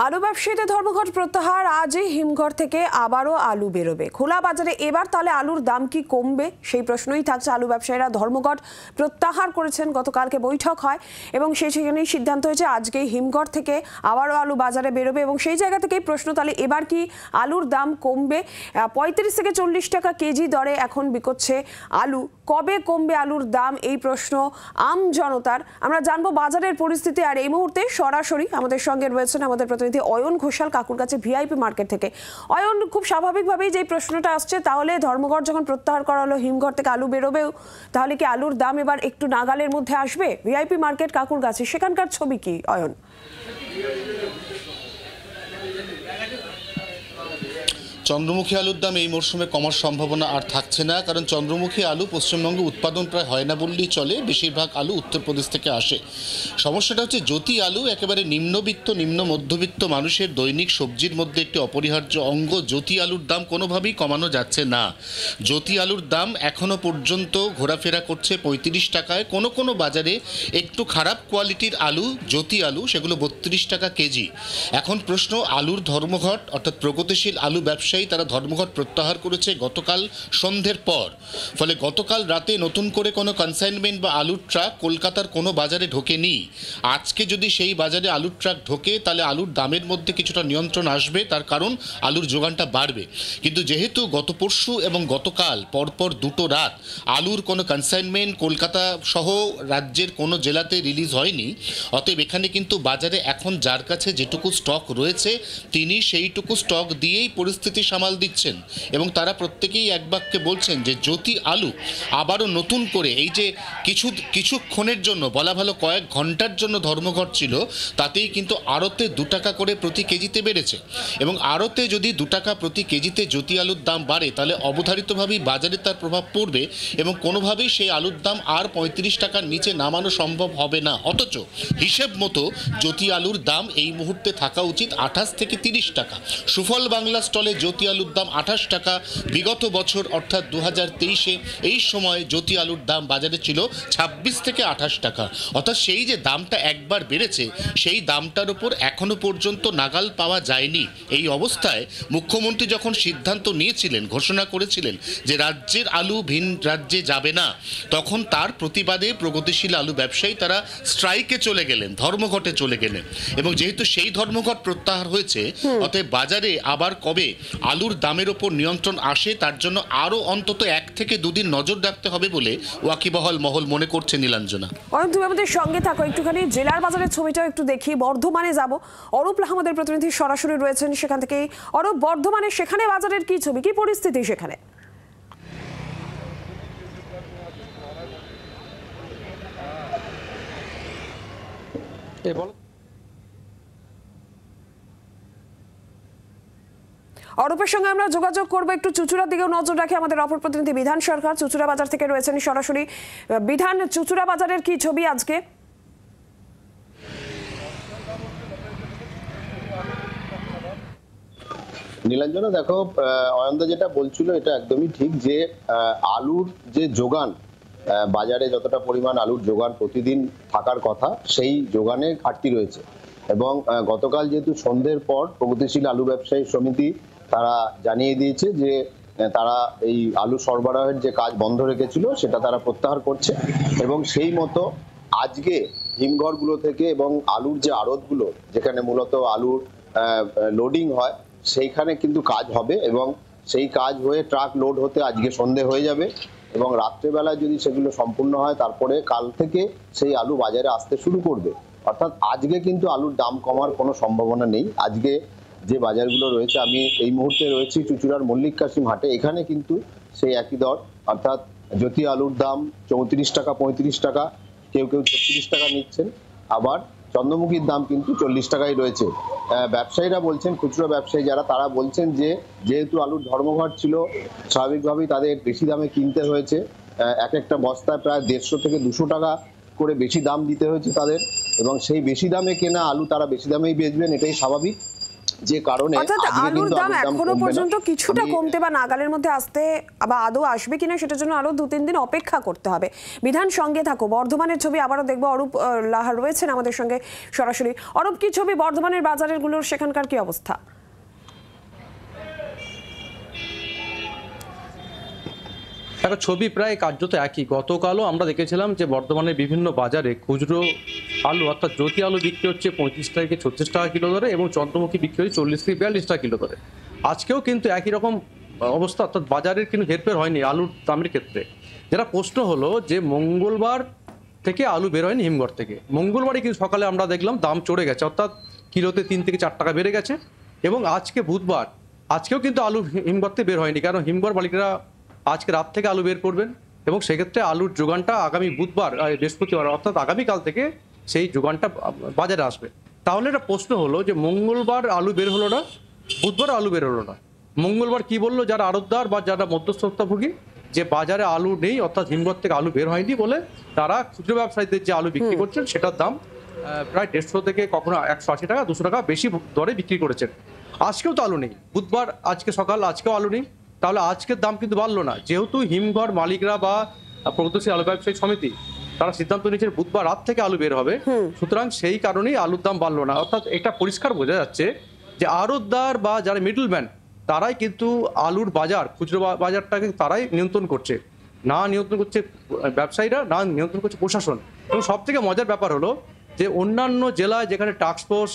আলু ব্যবসায়ীদের ধর্মঘট প্রত্যাহার, আজই হিমঘর থেকে আবারও আলু বেরোবে। খোলা বাজারে এবার তাহলে আলুর দাম কি কমবে, সেই প্রশ্নই থাকছে। আলু ব্যবসায়ীরা ধর্মঘট প্রত্যাহার করেছেন, গতকালকে বৈঠক হয় এবং সেখানেই সিদ্ধান্ত হয়েছে আজকেই হিমঘর থেকে আবারও আলু বাজারে বেরোবে। এবং সেই জায়গা থেকেই প্রশ্ন, তাহলে এবার কি আলুর দাম কমবে? 35 থেকে 40 টাকা কেজি দরে এখন বিকোচ্ছে আলু। কবে কমবে আলুর দাম, এই প্রশ্ন আম জনতার। আমরা জানবো বাজারের পরিস্থিতি। আর এই মুহূর্তে সরাসরি আমাদের সঙ্গে রয়েছেন আমাদের প্রতিনিধি অয়ন ঘোষাল কাকুর কাছে, ভিআইপি মার্কেট থেকে। অয়ন, খুব স্বাভাবিকভাবেই যে প্রশ্নটা আসছে, তাহলে ধর্মঘট যখন প্রত্যাহার করা হলো, হিমঘর থেকে আলু বেরোবেও, তাহলে কি আলুর দাম এবার একটু নাগালের মধ্যে আসবে? ভিআইপি মার্কেট কাকুর কাছে, সেখানকার ছবি কি অয়ন? চন্দ্রমুখী আলুর দাম এই মরশুমে কমার সম্ভাবনা আর থাকছে না, কারণ চন্দ্রমুখী আলু পশ্চিমবঙ্গে উৎপাদন প্রায় হয় না বললেই চলে। বেশিরভাগ আলু উত্তরপ্রদেশ থেকে আসে। সমস্যাটা হচ্ছে জ্যোতি আলু একেবারে নিম্নবিত্ত নিম্ন মধ্যবিত্ত মানুষের দৈনিক সবজির মধ্যে একটি অপরিহার্য অঙ্গ। জ্যোতি আলুর দাম কোনোভাবেই কমানো যাচ্ছে না। জ্যোতি আলুর দাম এখনও পর্যন্ত ঘোরাফেরা করছে 35 টাকায়। কোনো কোনো বাজারে একটু খারাপ কোয়ালিটির আলু, জ্যোতি আলু, সেগুলো 32 টাকা কেজি। এখন প্রশ্ন, আলুর ধর্মঘট অর্থাৎ প্রগতিশীল আলু ব্যবসা তারা ধর্মঘট প্রত্যাহার করেছে গতকাল সন্ধ্যের পর। ফলে গতকাল রাতে নতুন করে কোনো কনসাইনমেন্ট বা আলুর ট্রাক কলকাতার কোনো বাজারে ঢোকেনি। আজকে যদি সেই বাজারে আলুর ট্রাক ঢোকে, তাহলে আলুর দামের মধ্যে কিছুটা নিয়ন্ত্রণ আসবে, তার কারণ আলুর যোগানটা বাড়বে। কিন্তু যেহেতু গত পরশু এবং গতকাল পরপর দুটো রাত আলুর কোনো কনসাইনমেন্ট কলকাতা সহ রাজ্যের কোনো জেলাতে রিলিজ হয়নি, অতএব এখানে কিন্তু বাজারে এখন যার কাছে যেটুকু স্টক রয়েছে তিনি সেইটুকু স্টক দিয়েই পরিস্থিতি সামাল দিচ্ছেন। এবং তারা প্রত্যেকেই এক বাক্যে বলছেন যে জ্যোতি আলু আবারও নতুন করে, এই যে কিছুক্ষণের জন্য, বলা ভালো কয়েক ঘন্টার জন্য ধর্মঘট ছিল, তাতেই কিন্তু আড়তে 2 টাকা করে প্রতি কেজিতে বেড়েছে। এবং আড়তে যদি 2 টাকা প্রতি কেজিতে জ্যোতি আলুর দাম বাড়ে, তাহলে অবধারিতভাবেই বাজারে তার প্রভাব পড়বে এবং কোনোভাবেই সেই আলুর দাম আর 35 টাকার নিচে নামানো সম্ভব হবে না। অথচ হিসেব মতো জ্যোতি আলুর দাম এই মুহূর্তে থাকা উচিত 28 থেকে 30 টাকা। সুফল বাংলা স্টলে জ্যোতি আলুর দাম 28 টাকা। বিগত বছর অর্থাৎ 2023-এ এই সময় জ্যোতি আলুর দাম বাজারে ছিল 26 থেকে 28 টাকা। অর্থাৎ সেই যে দামটা একবার বেড়েছে, সেই দামটার উপর এখনো পর্যন্ত নাগাল পাওয়া যায়নি। এই অবস্থায় মুখ্যমন্ত্রী যখন সিদ্ধান্ত নিয়েছিলেন, ঘোষণা করেছিলেন যে রাজ্যের আলু ভিন রাজ্যে যাবে না, তখন তার প্রতিবাদে প্রগতিশীল আলু ব্যবসায়ী তারা স্ট্রাইকে চলে গেলেন, ধর্মঘটে চলে গেলেন। এবং যেহেতু সেই ধর্মঘট প্রত্যাহার হয়েছে, অতএব বাজারে আবার কবে আলুর দামের ওপর নিয়ন্ত্রণ আসে, তার জন্য আরও অন্তত 1 থেকে 2 দিন নজর রাখতে হবে বলে ওয়াকিবহাল মহল মনে করছে। নীলাঞ্জনা, অরূপ, তুমি আমাদের সঙ্গে থাকো। একটুখানি জেলার বাজারের ছবিটাও একটু দেখি। বর্ধমানে যাব, অরূপ আমাদের প্রতিনিধি সরাসরি রয়েছেন সেখান থেকেই। অরূপ, বর্ধমানে সেখানে বাজারের কি ছবি, কি পরিস্থিতি সেখানে? অরূপের সঙ্গে আমরা যোগাযোগ করবো। একটু চুচুড়ার দিকেও নজর রাখে আমাদের অপর প্রতিনিধি বিধান সরকার, চুচুড়া বাজার থেকে রয়েছেন সরাসরি। বিধান, চুচুড়া বাজারের কি ছবি আজকে? নীলাঞ্জনা, দেখো, অয়নদা যেটা বলছিল এটা একদমই ঠিক, যে আলুর যে যোগান, বাজারে যতটা পরিমাণ আলুর যোগান প্রতিদিন থাকার কথা, সেই যোগানে ঘাটতি রয়েছে। এবং গতকাল যেহেতু সন্ধ্যের পর প্রগতিশীল আলু ব্যবসায়ী সমিতি তারা জানিয়ে দিয়েছে যে তারা এই আলু সরবরাহের যে কাজ বন্ধ রেখেছিল সেটা তারা প্রত্যাহার করছে। এবং সেই মতো আজকে হিমঘরগুলো থেকে এবং আলুর যে আড়তগুলো, যেখানে মূলত আলুর লোডিং হয়, সেইখানে কিন্তু কাজ হবে এবং সেই কাজ হয়ে ট্রাক লোড হতে আজকে সন্ধে হয়ে যাবে। এবং রাত্রেবেলায় যদি সেগুলো সম্পূর্ণ হয়, তারপরে কাল থেকে সেই আলু বাজারে আসতে শুরু করবে। অর্থাৎ আজকে কিন্তু আলুর দাম কমার কোনো সম্ভাবনা নেই। আজকে যে বাজারগুলো রয়েছে, আমি এই মুহূর্তে রয়েছি চুচুড়ার মল্লিক কাসিম হাটে, এখানে কিন্তু সেই একই দর, অর্থাৎ জ্যোতি আলুর দাম 34 টাকা 35 টাকা, কেউ কেউ 36 টাকা নিচ্ছেন। আবার চন্দ্রমুখীর দাম কিন্তু 40 টাকাই রয়েছে। ব্যবসায়ীরা বলছেন, খুচরো ব্যবসায়ী যারা, তারা বলছেন যে যেহেতু আলুর ধর্মঘট ছিল, স্বাভাবিকভাবেই তাদের বেশি দামে কিনতে হয়েছে। এক একটা বস্তায় প্রায় 150 থেকে 200 টাকা করে বেশি দাম দিতে হয়েছে তাদের। এবং সেই বেশি দামে কেনা আলু তারা বেশি দামেই বেচবেন, এটাই স্বাভাবিক। যে কারণে অর্থাৎ আজকে আলুর কিন্তু দাম আলুর দাম এখনো কমবে না। পর্যন্ত কিছুটা আমি- কমতে বা নাগালের মধ্যে আসতে বা আদৌ আসবে কিনা সেটার জন্য আরো 2-3 দিন অপেক্ষা করতে হবে। বিধান, সঙ্গে থাকো। বর্ধমানের ছবি আবারও দেখবো। অরূপ লাহার রয়েছেন আমাদের সঙ্গে সরাসরি। অরূপ, কি ছবি বর্ধমানের বাজারের গুলোর, সেখানকার কি অবস্থা? একটা ছবি প্রায় কার্যত একই। গতকালও আমরা দেখেছিলাম যে বর্ধমানের বিভিন্ন বাজারে খুচরো আলু অর্থাৎ জ্যোতি আলু বিক্রি হচ্ছে 35 থেকে 36 টাকা কিলো দরে এবং চন্দ্রমুখী বিক্রি হচ্ছে 40 থেকে 42 টাকা কিলো দরে। আজকেও কিন্তু একই রকম অবস্থা, অর্থাৎ বাজারের কিন্তু হেরফের হয়নি আলুর দামের ক্ষেত্রে। যেটা প্রশ্ন হলো যে মঙ্গলবার থেকে আলু বের হয়নি হিমঘর থেকে। মঙ্গলবারই কিন্তু সকালে আমরা দেখলাম দাম চড়ে গেছে, অর্থাৎ কিলোতে 3 থেকে 4 টাকা বেড়ে গেছে। এবং আজকে বুধবার, আজকেও কিন্তু আলু হিমঘর থেকে বের হয়নি, কারণ হিমঘর মালিকরা আজকে রাত থেকে আলু বের করবেন এবং সেক্ষেত্রে আলুর যোগানটা আগামী বুধবার বৃহস্পতিবার অর্থাৎ আগামীকাল থেকে সেই যোগানটা বাজারে আসবে। তাহলে একটা প্রশ্ন হলো যে মঙ্গলবার আলু বের হলো না, বুধবার আলু বের হলো না। মঙ্গলবার কি বললো যারা আড়তদার বা যারা মধ্যস্থতাভোগী, যে বাজারে আলু নেই অর্থাৎ হিমঘর থেকে আলু বের হয়নি বলে তারা খুচরো ব্যবসায়ীদের যে আলু বিক্রি করছেন সেটার দাম প্রায় 150 থেকে কখনো 180 টাকা 200 টাকা বেশি দরে বিক্রি করেছেন। আজকেও তো আলু নেই, বুধবার আজকে সকাল, আজকেও আলু নেই। তাহলে আজকের দাম কিন্তু বাড়লো না, যেহেতু হিমঘর মালিকরা বা প্রগতিশীল আলু ব্যবসায়ী সমিতি তারা সিদ্ধান্ত নিয়েছে বুধবার রাত থেকে আলু বের হবে, সুতরাং সেই কারণেই আলুর দাম বাড়লো না। অর্থাৎ এটা পরিষ্কার বোঝা যাচ্ছে যে আড়তদার বা যারা মিডলম্যান তারাই কিন্তু আলুর বাজার, খুচরো বাজারটাকে তারাই নিয়ন্ত্রণ করছে, না নিয়ন্ত্রণ করছে ব্যবসায়ীরা, না নিয়ন্ত্রণ করছে প্রশাসন। এবং সব থেকে মজার ব্যাপার হলো যে অন্যান্য জেলায় যেখানে টাস্কফোর্স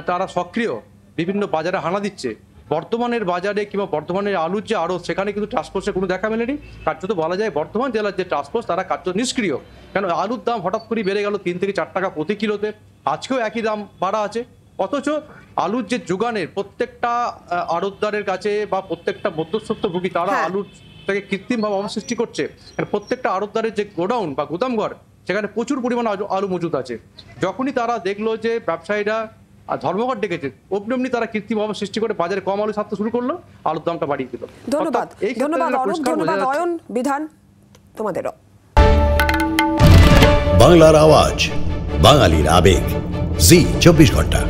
তারা সক্রিয় বিভিন্ন বাজারে হানা দিচ্ছে, বর্ধমানের বাজারে কিংবা বর্ধমানের আলুর যে আড়ত সেখানে কিন্তু টাস্কফোর্সের কোনো দেখা মেলেনি। কার্যত বলা যায় বর্ধমান জেলার যে টাস্কফোর্স তারা কার্যত নিষ্ক্রিয়। কেন আলুর দাম হঠাৎ করে বেড়ে গেল 3 থেকে 4 টাকা প্রতি কিলোতে, আজকেও একই দাম বাড়া আছে। অথচ আলুর যে যোগানের প্রত্যেকটা আড়তদারের কাছে বা প্রত্যেকটা মধ্যস্থত্বভোগী তারা আলুর থেকে কৃত্রিমভাবে অভাব সৃষ্টি করছে। প্রত্যেকটা আড়তদারের যে গোডাউন বা গুদামঘর সেখানে প্রচুর পরিমাণে আলু মজুদ আছে। যখনই তারা দেখলো যে ব্যবসায়ীরা ধর্মঘট ডেকেছে, অমনি তারা কৃত্রিম অভাব সৃষ্টি করে বাজারে কম আলু ছাড়তে শুরু করলো, আলুর দামটা বাড়িয়ে দিল। ধন্যবাদ অরূপ, ধন্যবাদ অয়ন। বিধান, তোমাদেরও। বাংলার আওয়াজ, বাঙালির আবেগ, জি 24 ঘন্টা।